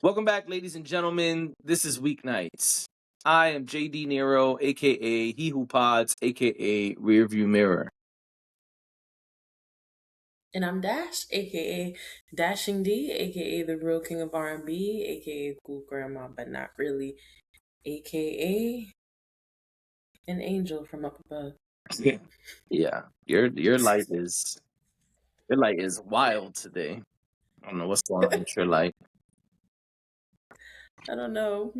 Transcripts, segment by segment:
Welcome back, ladies and gentlemen. This is Weeknights. I am JD Nero, aka He Who Pods, aka Rearview Mirror. And I'm Dash, aka Dashing D, aka the real king of R&B, aka cool grandma, but not really, aka an angel from up above. Yeah, your light is wild today. I don't know what's going on with your light. I don't know.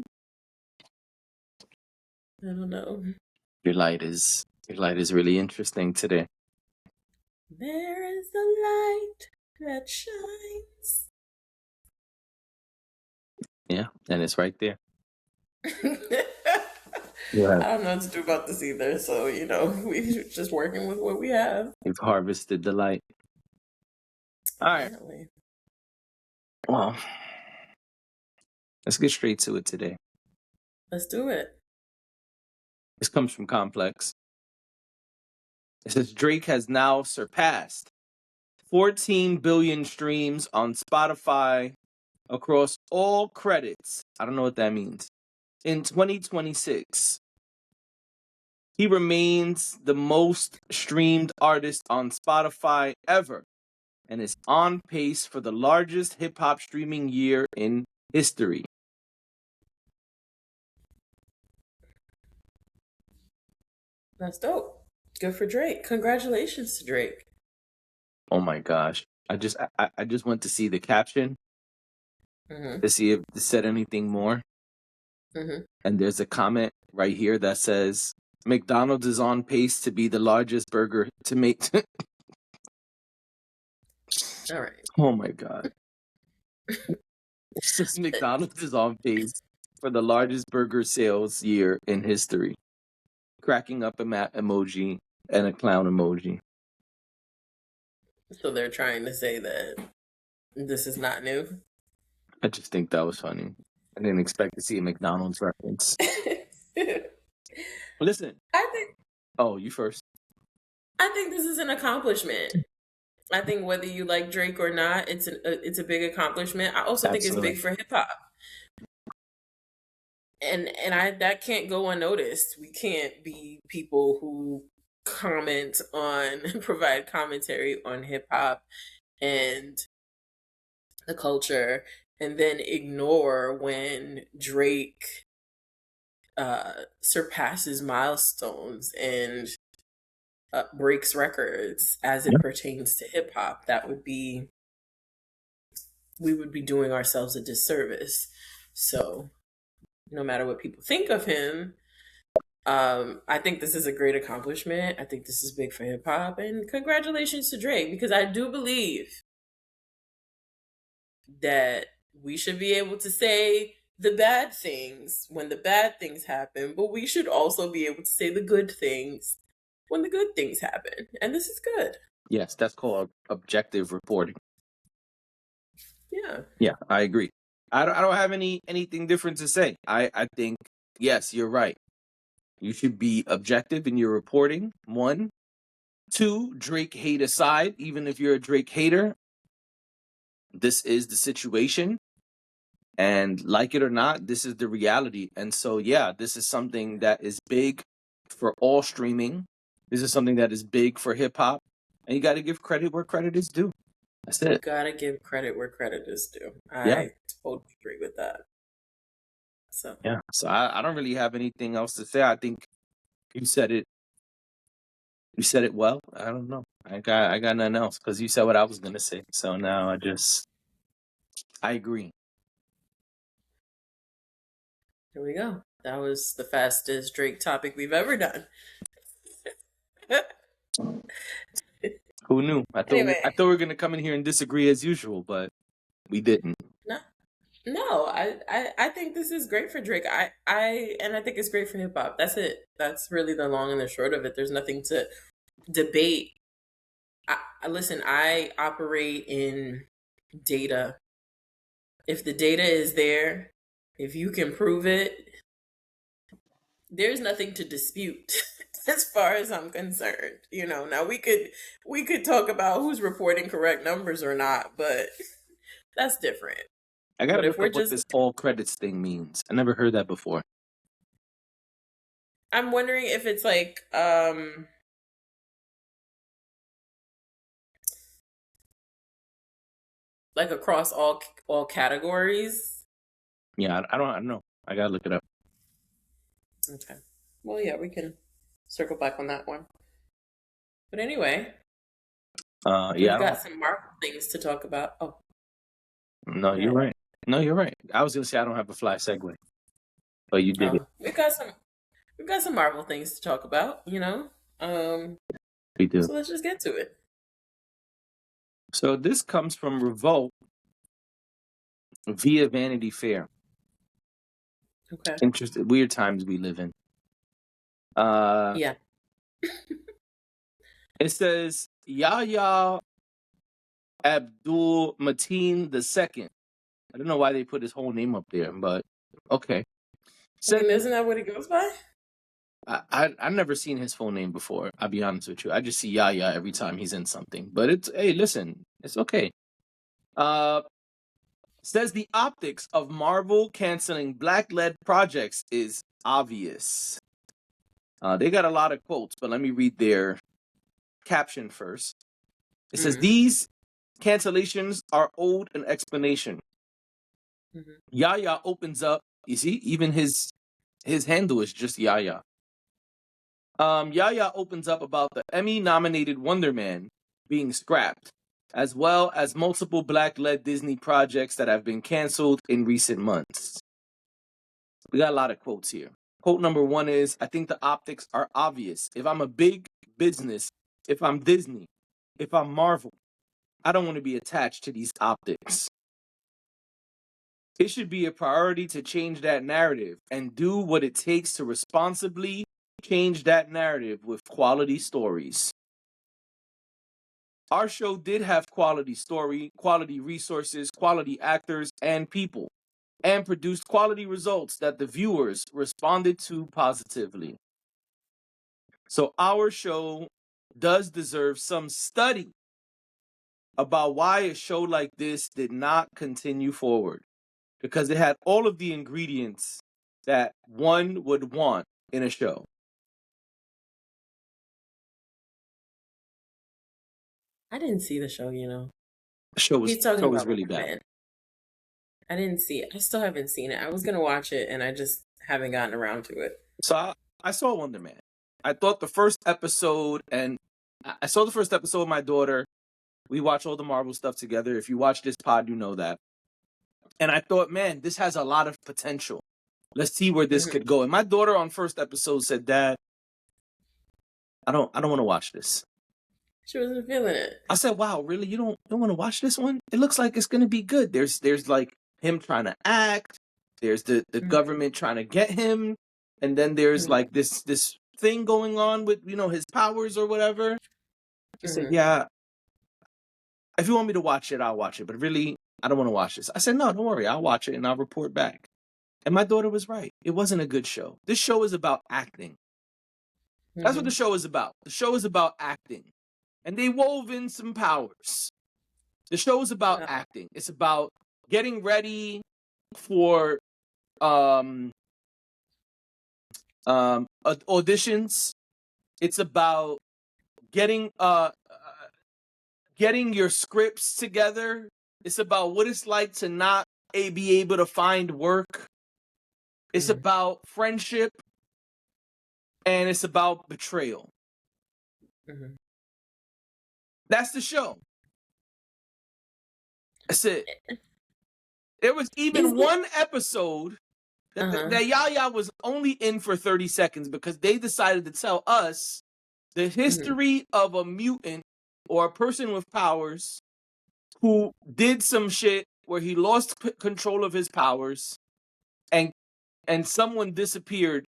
Your light is really interesting today. There is a light that shines. Yeah, and it's right there. I don't know what to do about this either, so we're just working with what we have. You've harvested the light. All right. Apparently. Well, let's get straight to it today. Let's do it. This comes from Complex. It says Drake has now surpassed 14 billion streams on Spotify across all credits. I don't know what that means. In 2026, he remains the most streamed artist on Spotify ever and is on pace for the largest hip-hop streaming year in history. That's dope. Good for Drake. Congratulations to Drake. Oh my gosh. I just went to see the caption to see if it said anything more. And there's a comment right here that says McDonald's is on pace to be the largest burger to make. All right. Oh my god. McDonald's is on pace for the largest burger sales year in history. Cracking up a mat emoji and a clown emoji. So they're trying to say that this is not new? I just think that was funny. I didn't expect to see a McDonald's reference. Listen. Oh, you first. I think this is an accomplishment. I think whether you like Drake or not, it's a big accomplishment. I also think it's big for hip hop. And that can't go unnoticed. We can't be people who comment on, provide commentary on hip hop and the culture, and then ignore when Drake surpasses milestones and breaks records as it pertains to hip hop. We would be doing ourselves a disservice. So no matter what people think of him, I think this is a great accomplishment. I think this is big for hip hop, and congratulations to Drake, because I do believe that we should be able to say the bad things when the bad things happen, but we should also be able to say the good things when the good things happen. And this is good. Yes, that's called objective reporting. Yeah. Yeah, I agree. I don't have anything different to say. I think, yes, you're right. You should be objective in your reporting. 1. 2, Drake hate aside, even if you're a Drake hater, this is the situation. And like it or not, this is the reality. And so, yeah, this is something that is big for all streaming. This is something that is big for hip hop. And you got to give credit where credit is due. That's it. You gotta give credit where credit is due. I totally agree with that. So yeah. So I don't really have anything else to say. I think you said it. You said it well. I don't know. I got nothing else because you said what I was gonna say. So now I agree. Here we go. That was the fastest Drake topic we've ever done. Who knew? I thought we were gonna come in here and disagree as usual, but we didn't. No, I think this is great for Drake. I think it's great for hip hop. That's it. That's really the long and the short of it. There's nothing to debate. Listen, I operate in data. If the data is there, if you can prove it, there's nothing to dispute as far as I'm concerned. Now we could talk about who's reporting correct numbers or not, but that's different. I gotta But if look we're up what just, this all credits thing means. I never heard that before. I'm wondering if it's like across all categories. Yeah, I don't know. I gotta look it up. Okay. Well, yeah, we can circle back on that one. But anyway, Yeah, we've I don't. got some Marvel things to talk about. Oh, No, go you're ahead. right. No, you're right. I was gonna say I don't have a fly segue, but you did it. Oh, we've got some Marvel things to talk about. Um. We do. So let's just get to it. So this comes from Revolt via Vanity Fair. Okay. Interesting, weird times we live in. Uh, Yeah. it says Yahya Abdul Mateen II. I don't know why they put his whole name up there, but okay. I mean, Said isn't that what he goes by? I've never seen his full name before. I'll be honest with you. I just see Yahya every time he's in something. But it's hey, listen, it's okay. Uh, says the optics of Marvel canceling black-led projects is obvious. They got a lot of quotes, but let me read their caption first. It says Mm-hmm. these cancellations are owed an explanation. Mm-hmm. Yahya opens up. You see, even his handle is just Yahya. Yahya opens up about the Emmy-nominated Wonderman being scrapped, as well as multiple black-led Disney projects that have been canceled in recent months. We got a lot of quotes here. Quote number one is, I think the optics are obvious. If I'm a big business, if I'm Disney, if I'm Marvel, I don't want to be attached to these optics. It should be a priority to change that narrative and do what it takes to responsibly change that narrative with quality stories. Our show did have quality story, quality resources, quality actors, and people, and produced quality results that the viewers responded to positively. So our show does deserve some study about why a show like this did not continue forward, because it had all of the ingredients that one would want in a show. I didn't see the show. The show He's talking was about really bad. Wonderman. I didn't see it. I still haven't seen it. I was gonna watch it, and I just haven't gotten around to it. So I saw Wonderman. I thought the first episode, and I saw the first episode with my daughter. We watch all the Marvel stuff together. If you watch this pod, you know that. And I thought, man, this has a lot of potential. Let's see where this Mm-hmm. could go. And my daughter on first episode said, Dad, I don't want to watch this. She wasn't feeling it. I said, wow, really? You don't want to watch this one? It looks like it's gonna be good. There's like him trying to act, there's the government trying to get him, and then there's like this thing going on with his powers or whatever. She said, yeah, if you want me to watch it, I'll watch it. But really, I don't want to watch this. I said, no, don't worry, I'll watch it and I'll report back. And my daughter was right. It wasn't a good show. This show is about acting. That's what the show is about. The show is about acting. And they wove in some powers. The show is about acting. It's about getting ready for auditions. It's about getting your scripts together. It's about what it's like to not be able to find work. It's about friendship, and it's about betrayal. That's the show. That's it. There was even one episode that Yahya was only in for 30 seconds because they decided to tell us the history of a mutant or a person with powers who did some shit where he lost control of his powers and someone disappeared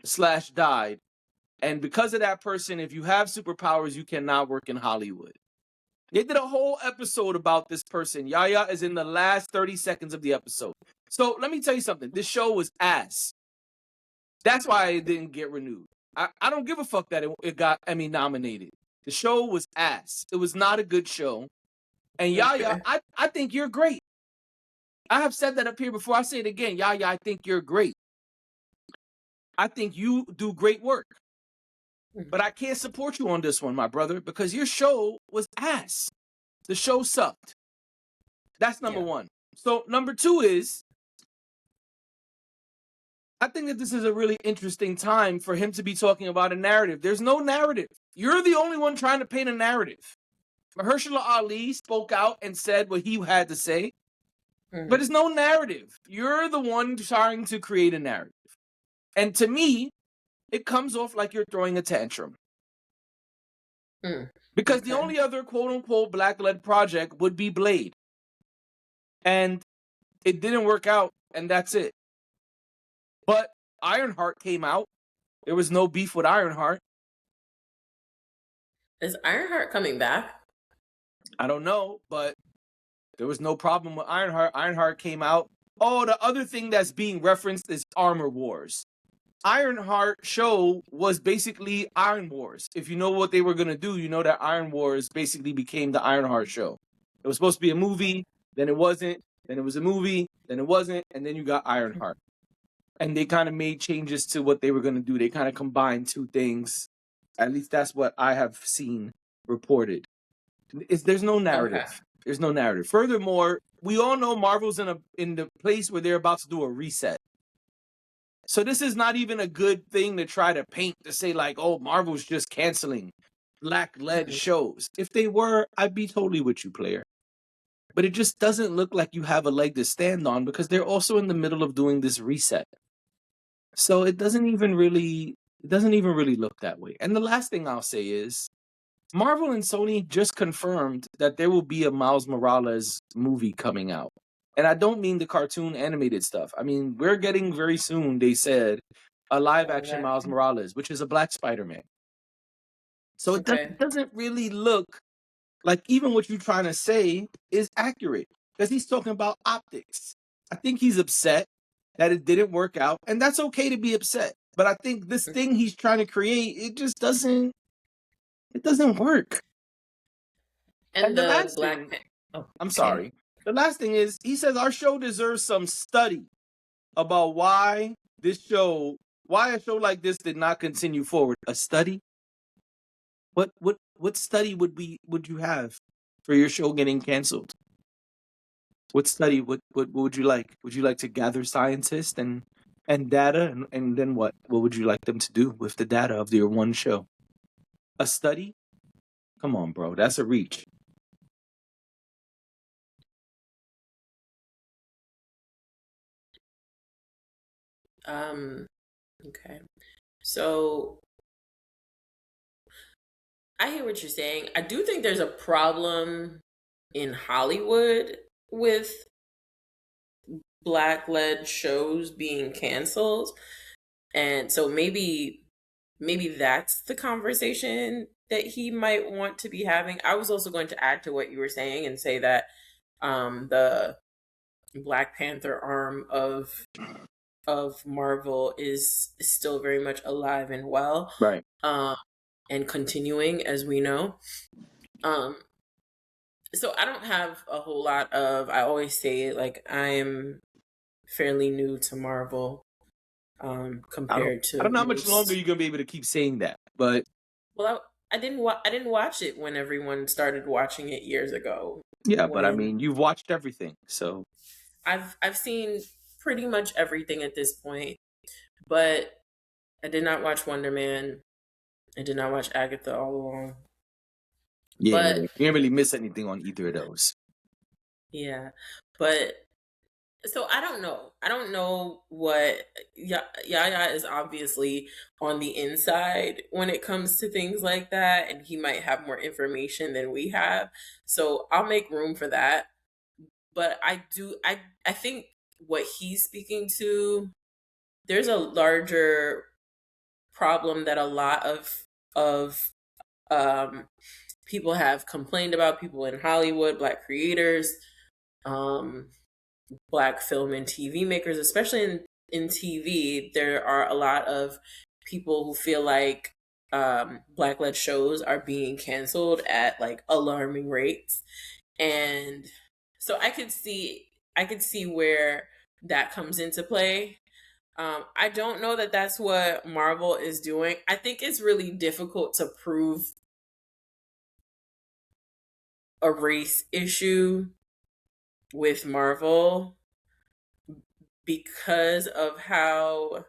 / died. And because of that person, if you have superpowers, you cannot work in Hollywood. They did a whole episode about this person. Yahya is in the last 30 seconds of the episode. So let me tell you something. This show was ass. That's why it didn't get renewed. I don't give a fuck that it got Emmy nominated. The show was ass. It was not a good show. And Yahya, I think you're great. I have said that up here before. I say it again. Yahya, I think you're great. I think you do great work. But I can't support you on this one, my brother, because your show was ass. The show sucked. That's number one. So number two is, I think that this is a really interesting time for him to be talking about a narrative. There's no narrative. You're the only one trying to paint a narrative. Mahershala Ali spoke out and said what he had to say, but there's no narrative. You're the one trying to create a narrative. And to me, it comes off like you're throwing a tantrum. Because the only other quote-unquote black-led project would be Blade. And it didn't work out, and that's it. But Ironheart came out. There was no beef with Ironheart. Is Ironheart coming back? I don't know, but there was no problem with Ironheart. Ironheart came out. Oh, the other thing that's being referenced is Armor Wars. Ironheart show was basically Iron Wars. If you know what they were going to do, you know that Iron Wars basically became the Ironheart show. It was supposed to be a movie, then it wasn't, then it was a movie, then it wasn't, and then you got Ironheart. And they kind of made changes to what they were going to do. They kind of combined two things. At least that's what I have seen reported. There's no narrative. Okay. There's no narrative. Furthermore, we all know Marvel's in the place where they're about to do a reset. So this is not even a good thing to try to paint to say like, oh, Marvel's just canceling black-led shows. If they were, I'd be totally with you, player. But it just doesn't look like you have a leg to stand on because they're also in the middle of doing this reset. So it doesn't even really look that way. And the last thing I'll say is Marvel and Sony just confirmed that there will be a Miles Morales movie coming out. And I don't mean the cartoon animated stuff. I mean, we're getting very soon, they said, a live-action Miles Morales, which is a black Spider-Man. So it doesn't really look like even what you're trying to say is accurate. Because he's talking about optics. I think he's upset that it didn't work out. And that's okay to be upset. But I think this thing he's trying to create, it just doesn't work. And the last thing, I'm sorry. The last thing is, he says our show deserves some study about why a show like this did not continue forward. A study? What study would you have for your show getting canceled? What study? What would you like? Would you like to gather scientists and data and then what? What would you like them to do with the data of your one show? A study? Come on, bro. That's a reach. Okay. So I hear what you're saying. I do think there's a problem in Hollywood with black-led shows being canceled. And so maybe that's the conversation that he might want to be having. I was also going to add to what you were saying and say that the Black Panther arm of Marvel is still very much alive and well. Right. And continuing, as we know. So I don't have a whole lot of, I always say, like, I'm fairly new to Marvel compared to... I don't know how much longer you're going to be able to keep saying that, but... Well, I didn't watch it when everyone started watching it years ago. Yeah, but I mean, you've watched everything, so... I've seen pretty much everything at this point, but I did not watch Wonderman. I did not watch Agatha all along. Yeah, but you didn't really miss anything on either of those. Yeah, but so I don't know. I don't know what Yahya is obviously on the inside when it comes to things like that, and he might have more information than we have. So I'll make room for that. But I think what he's speaking to, there's a larger problem that a lot of people have complained about, people in Hollywood, Black creators, Black film and TV makers, especially in TV. There are a lot of people who feel like Black-led shows are being canceled at like alarming rates. And so I could see I could see where that comes into play. I don't know that that's what Marvel is doing. I think it's really difficult to prove a race issue with Marvel because of how,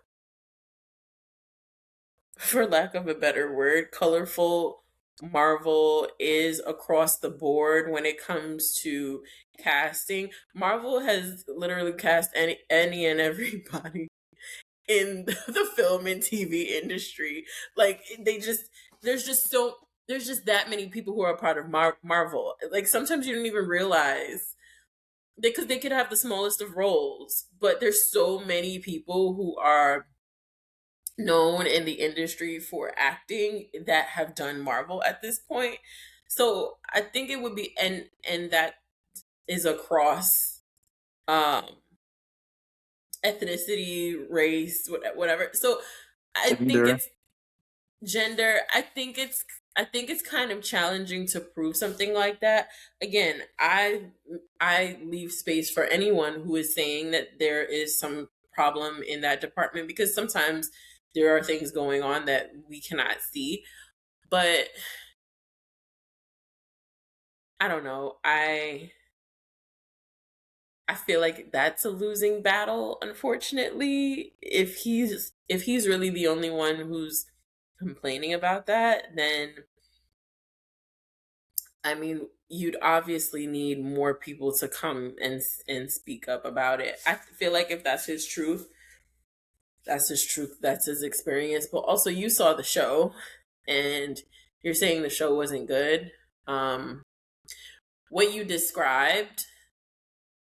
for lack of a better word, colorful Marvel is across the board when it comes to casting. Marvel has literally cast any and everybody in the film and TV industry. Like there's just that many people who are a part of Marvel. Like sometimes you don't even realize because they could have the smallest of roles, but there's so many people who are known in the industry for acting that have done Marvel at this point. So I think it would be and that is across um ethnicity, race, whatever. So I think Gender. it's gender. I think it's kind of challenging to prove something like that. Again, I leave space for anyone who is saying that there is some problem in that department because sometimes there are things going on that we cannot see. But I don't know. I feel like that's a losing battle, unfortunately. If he's really the only one who's complaining about that, then I mean, you'd obviously need more people to come and speak up about it. I feel like if that's his truth, that's his truth, that's his experience. But also, you saw the show, and you're saying the show wasn't good. Um, what you described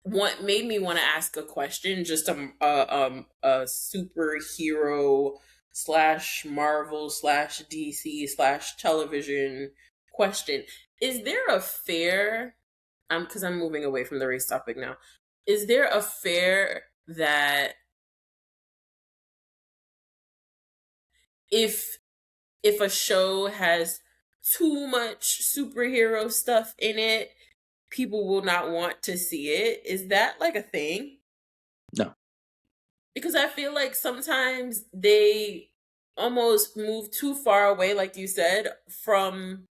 what made me want to ask a question, just a superhero slash Marvel slash DC slash television question. Is there a fair, because I'm moving away from the race topic now, is there a fair that if a show has too much superhero stuff in it, people will not want to see it? Is that like a thing? No. Because I feel like sometimes they almost move too far away, like you said, from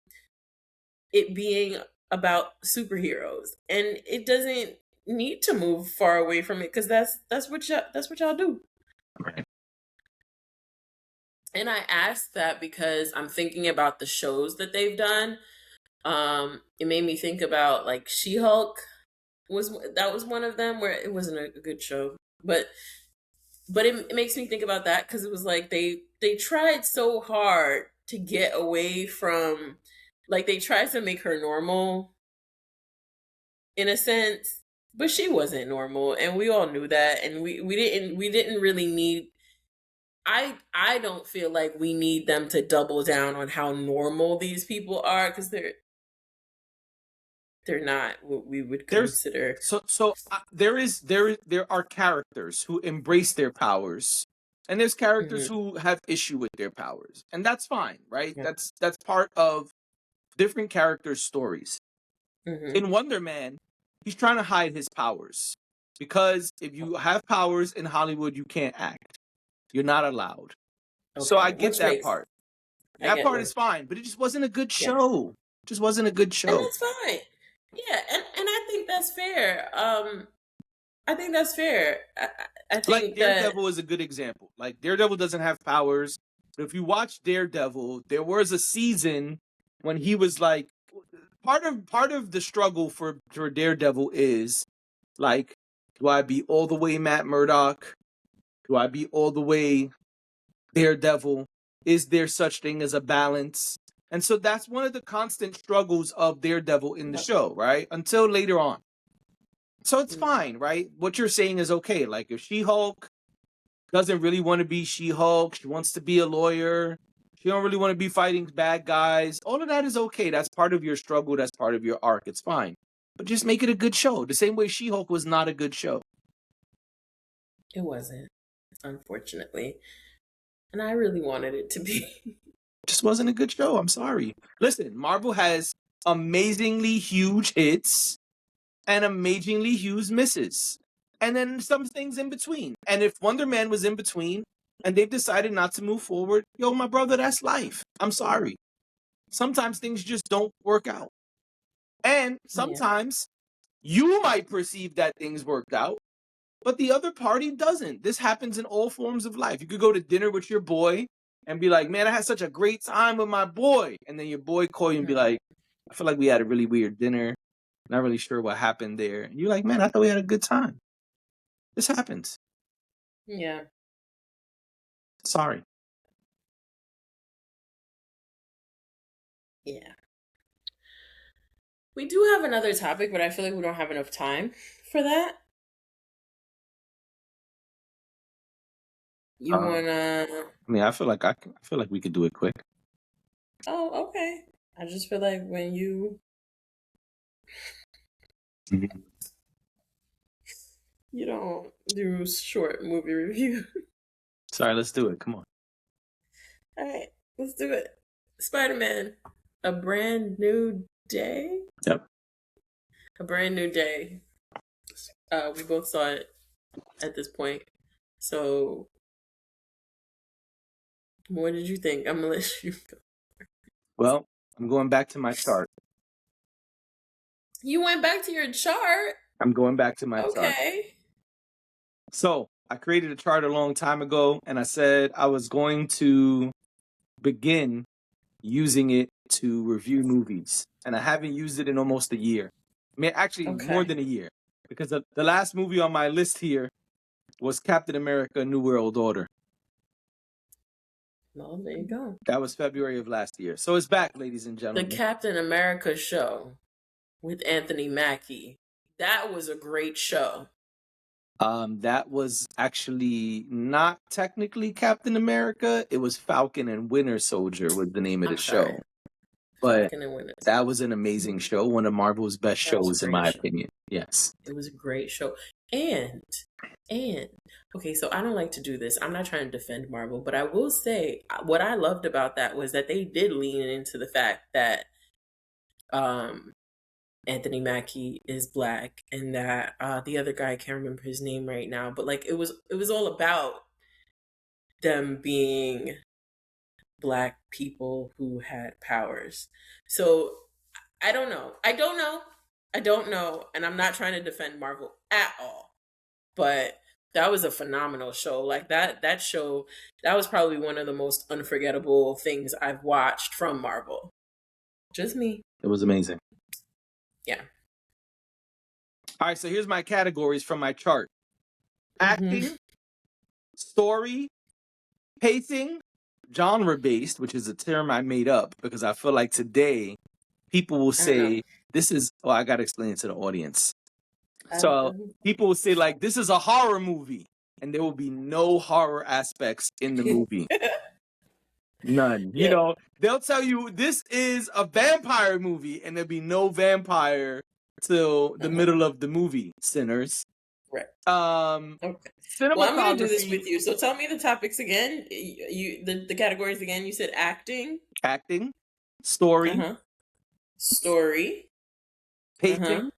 it being about superheroes, and it doesn't need to move far away from it because that's what y'all do. Right. And I asked that because I'm thinking about the shows that they've done. It made me think about like She-Hulk was one of them where it wasn't a good show, but it makes me think about that because it was like they tried so hard to get away from, like, they tried to make her normal in a sense, but she wasn't normal, and we all knew that, and we didn't really need. I don't feel like we need them to double down on how normal these people are because they're not what we would There's consider. there are characters who embrace their powers, and there's characters Hmm. who have issue with their powers, and that's fine, right? Yeah. That's part of different characters' stories. Hmm. In Wonderman, he's trying to hide his powers because if you have powers in Hollywood, you can't act. You're not allowed. So I Okay, get which that makes part. I That get part where. is fine, but it just wasn't a good Yeah, show. It just wasn't a good and show. that's fine. Yeah, and I think that's fair. I think that's fair. I Like think that. Daredevil is a good example. Like Daredevil doesn't have powers. But if you watch Daredevil, there was a season when he was like part of the struggle for Daredevil is like, do I be all the way Matt Murdock? Do I be all the way Daredevil? Is there such thing as a balance? And so that's one of the constant struggles of Daredevil in the show, right? Until later on. So it's Mhm. fine, right? What you're saying is okay. Like if She-Hulk doesn't really want to be She-Hulk, she wants to be a lawyer, she don't really want to be fighting bad guys. All of that is okay. That's part of your struggle. That's part of your arc. It's fine. But just make it a good show. The same way She-Hulk was not a good show. It wasn't, unfortunately, and I really wanted it to be. It just wasn't a good show. I'm sorry. Listen, Marvel has amazingly huge hits and amazingly Hughes misses. And then some things in between. And if Wonderman was in between and they've decided not to move forward, yo, my brother, that's life. I'm sorry. Sometimes things just don't work out. And sometimes you might perceive that things worked out, but the other party doesn't. This happens in all forms of life. You could go to dinner with your boy and be like, man, I had such a great time with my boy. And then your boy call you and be like, I feel like we had a really weird dinner. Not really sure what happened there. And you're like, man, I thought we had a good time. This happens. Yeah. Sorry. Yeah. We do have another topic, but I feel like we don't have enough time for that. You wanna? I mean, I feel like we could do it quick. Oh, okay. I just feel like when you you don't do short movie review. Sorry, let's do it. Come on. All right, let's do it. Spider-Man, A Brand New Day. Yep. A Brand New Day. We both saw it at this point. So, what did you think? I'm gonna let you go. Well, I'm going back to my chart. You went back to your chart. I'm going back to my chart. Okay. So I created a chart a long time ago, and I said I was going to begin using it to review movies, and I haven't used it in almost a year. I mean, actually, more than a year, because the last movie on my list here was Captain America: New World Order. Well, there you go. That was February of last year, so it's back, ladies and gentlemen. The Captain America show with Anthony Mackie. That was a great show. That was actually not technically Captain America. It was Falcon and Winter Soldier was the name of the show. But that was an amazing show. One of Marvel's best shows, in my opinion. Yes. It was a great show. And, okay, so I don't like to do this. I'm not trying to defend Marvel, but I will say what I loved about that was that they did lean into the fact that Anthony Mackie is Black, and that the other guy, I can't remember his name right now, but like it was all about them being Black people who had powers. So I don't know, and I'm not trying to defend Marvel at all, but that was a phenomenal show. Like that show, that was probably one of the most unforgettable things I've watched from Marvel. Just me. It was amazing. Yeah. All right, so here's my categories from my chart. Acting, story, pacing, genre-based, which is a term I made up because I feel like today people will say this is, well, I got to explain it to the audience. So people will say like, this is a horror movie, and there will be no horror aspects in the movie. None. You know, they'll tell you this is a vampire movie, and there'll be no vampire till the middle of the movie, sinners. Right. Okay. Well, I'm going to do this with you. So tell me the topics again. The categories again. You said acting. Acting. Story. Story. Pacing.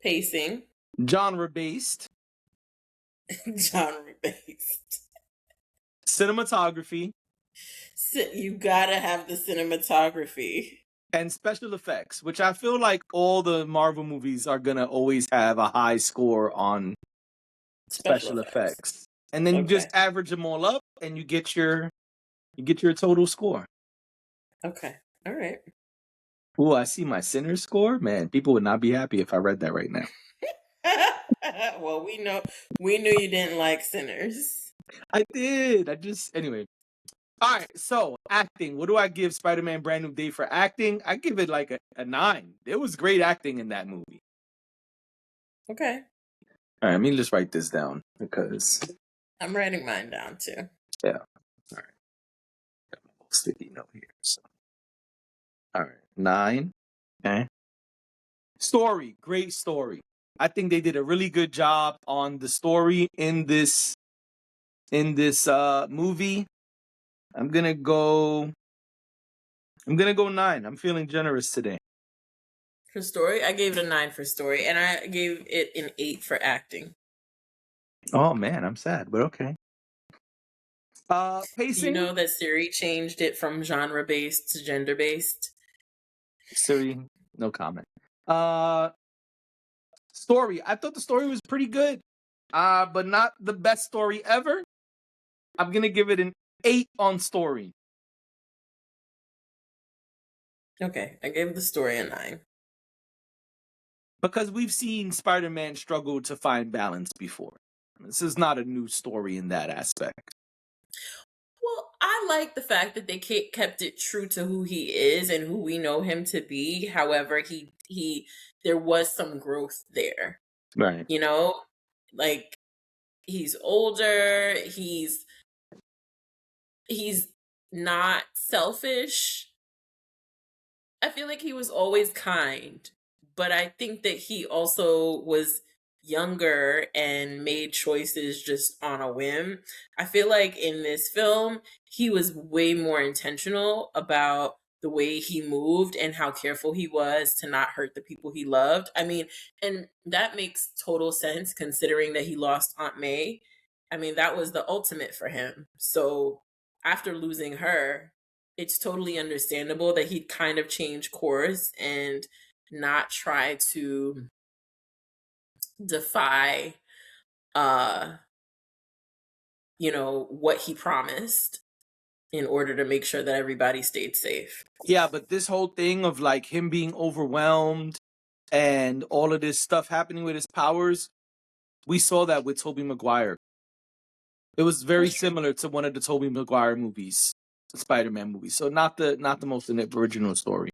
Pacing. Genre-based. Genre-based. Cinematography. You gotta have the cinematography. And special effects, which I feel like all the Marvel movies are gonna always have a high score on special effects. And then you just average them all up and you get your total score. Okay. All right. Ooh, I see my Sinners score. Man, people would not be happy if I read that right now. Well, we knew you didn't like Sinners. I did. Anyway. All right, so acting. What do I give Spider-Man Brand New Day for acting? I give it like a 9. There was great acting in that movie. Okay. All right, let me just write this down because I'm writing mine down too. Yeah. All right. Got my little sticky note here. So. All right, 9. Okay. Story, great story. I think they did a really good job on the story in this movie. I'm gonna go 9. I'm feeling generous today. For story, I gave it a 9 for story, and I gave it an 8 for acting. Oh man, I'm sad, but okay. Do you Pacing. know that Siri changed it from genre based to gender based? Siri, no comment. Story. I thought the story was pretty good, but not the best story ever. I'm gonna give it an 8 on story. Okay, I gave the story a 9. Because we've seen Spider-Man struggle to find balance before. This is not a new story in that aspect. Well, I like the fact that they kept it true to who he is and who we know him to be. However, he there was some growth there. Right. You know, like he's older, he's not selfish. I feel like he was always kind, but I think that he also was younger and made choices just on a whim. I feel like in this film, he was way more intentional about the way he moved and how careful he was to not hurt the people he loved. I mean, and that makes total sense considering that he lost Aunt May. I mean, that was the ultimate for him. So after losing her, it's totally understandable that he'd kind of change course and not try to defy uh what he promised in order to make sure that everybody stayed safe. Yeah, but this whole thing of like him being overwhelmed and all of this stuff happening with his powers, we saw that with Tobey Maguire. It was very similar to one of the Tobey Maguire movies, the Spider-Man movies. So not the most original story.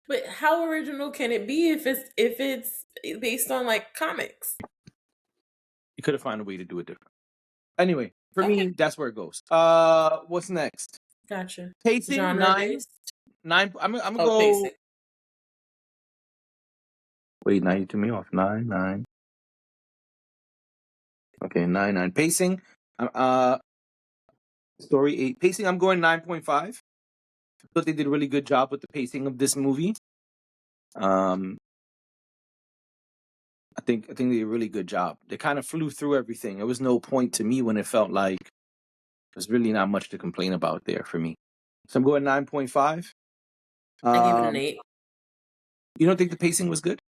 But how original can it be if it's based on like comics? You could have found a way to do it different. Anyway, for Okay. me, that's where it goes. What's next? Gotcha. Pacing, Genre 9. based. 9. I'm gonna Oh, go. pacing. Wait, now you threw me off. 9, 9. Okay, 9, 9. Pacing. Story 8. Pacing. I'm going 9.5. I thought they did a really good job with the pacing of this movie. I think they did a really good job. They kind of flew through everything. There was no point to me when it felt like there's really not much to complain about there for me. So I'm going 9.5. I gave it an 8. You don't think the pacing was good?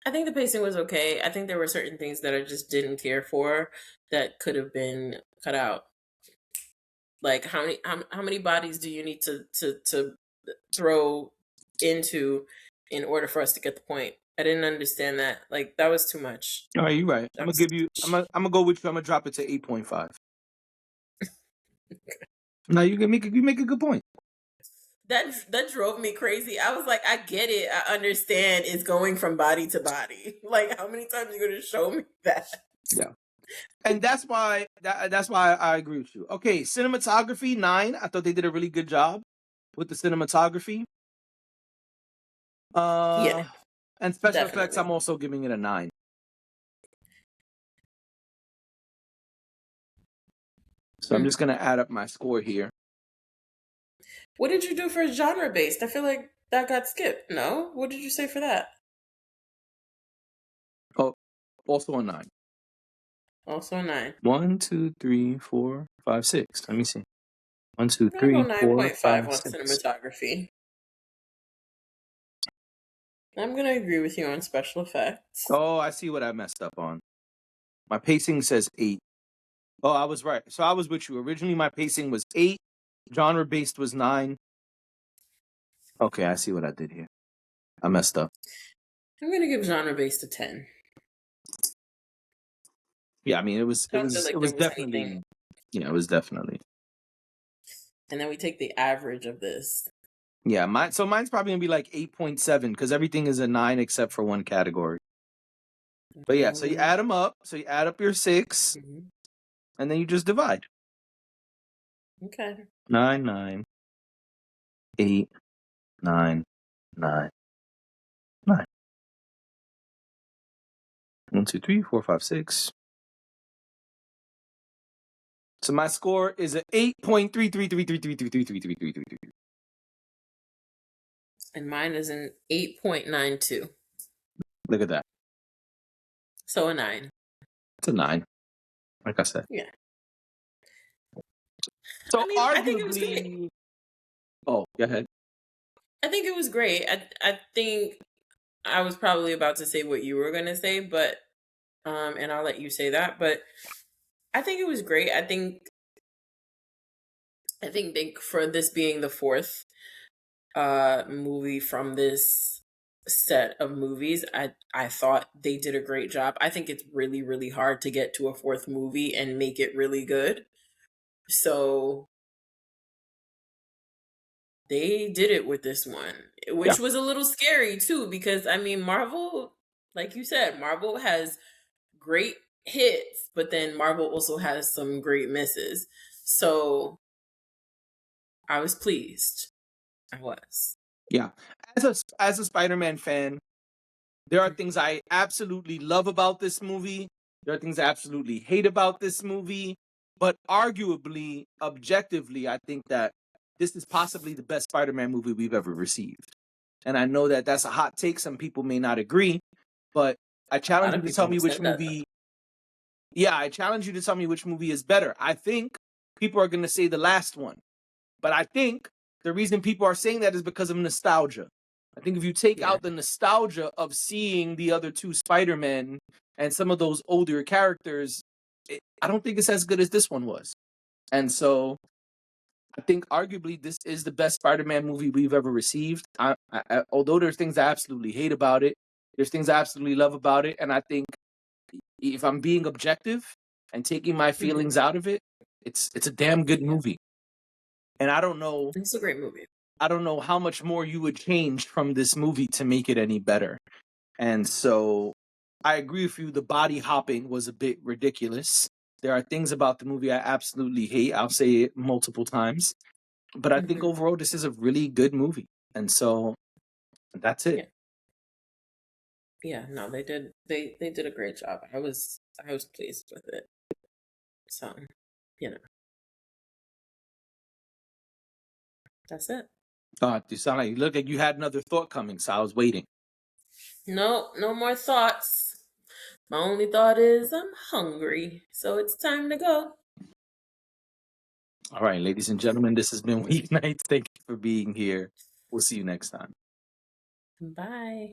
I think the pacing was okay. I think there were certain things that I just didn't care for that could have been cut out. Like how many bodies do you need to throw into in order for us to get the point? I didn't understand that. Like that was too much. All right, you're right. I'm gonna give you. I'm gonna go with you. I'm gonna drop it to 8.5. Now you make a good point. That drove me crazy. I was like, I get it. I understand it's going from body to body. Like, how many times are you going to show me that? Yeah. And that's why I agree with you. Okay, cinematography 9. I thought they did a really good job with the cinematography. Yeah, and special definitely. effects, I'm also giving it a 9. So I'm just gonna add up my score here. What did you do for genre based? I feel like that got skipped. No, what did you say for that? Oh, also a 9. Also a 9. 1, 2, 3, 4, 5, 6. Let me see. 1, 2, I'm 3, gonna go 4, 9.5 5, on 6. cinematography. I'm gonna agree with you on special effects. Oh, I see what I messed up on. My pacing says 8. Oh, I was right. So I was with you. Originally, my pacing was 8. Genre based was 9. Okay, I see what I did here. I messed up. I'm gonna give genre based a 10. Yeah, I mean it was definitely anything. Yeah, it was definitely. And then we take the average of this. Yeah, mine's probably gonna be like 8.7 because everything is a 9 except for one category. But yeah, so you add them up. So you add up your 6, and then you just divide. Okay. 9, 9, 8, 9, 9, 9. 1, 2, 3, 4, 5, 6. So my score is an 8.3333333333333. And mine is an 8.92. Look at that. So a 9. It's a 9, like I said. Yeah. So I mean, I think it was great. arguably, oh, go ahead. I think it was great. I think I was probably about to say what you were going to say, but and I'll let you say that, but I think it was great. I think for this being the fourth movie from this set of movies, I thought they did a great job. I think it's really really hard to get to a fourth movie and make it really good. So they did it with this one, Yeah, which was a little scary too because I mean Marvel, like you said, Marvel has great hits, but then Marvel also has some great misses. So I was pleased. I was. yeah. As a Spider-Man fan, there are things I absolutely love about this movie. There are things I absolutely hate about this movie. But arguably, objectively, I think that this is possibly the best Spider-Man movie we've ever received. And I know that that's a hot take. Some people may not agree, but I A lot challenge you of to people tell me have which said that. movie. Yeah, I challenge you to tell me which movie is better. I think people are going to say the last one. But I think the reason people are saying that is because of nostalgia. I think if you take Yeah, out the nostalgia of seeing the other two Spider-Men and some of those older characters, I don't think it's as good as this one was. And so I think arguably this is the best Spider-Man movie we've ever received. Although there's things I absolutely hate about it, there's things I absolutely love about it. And I think if I'm being objective and taking my hmm feelings out of it, it's a damn good yeah, movie. And it's a great movie. I don't know how much more you would change from this movie to make it any better. And so I agree with you. The body hopping was a bit ridiculous. There are things about the movie I absolutely hate. I'll say it multiple times. But I think hmm overall, this is a really good movie. And so that's it. Yeah, yeah. No, they did. They did a great job. I was pleased with it. So, you know, that's it. You sound like you look like you had another thought coming, so I was waiting. No, no more thoughts. My only thought is I'm hungry, so it's time to go. All right, ladies and gentlemen, this has been Weeknights. Thank you for being here. We'll see you next time. Bye.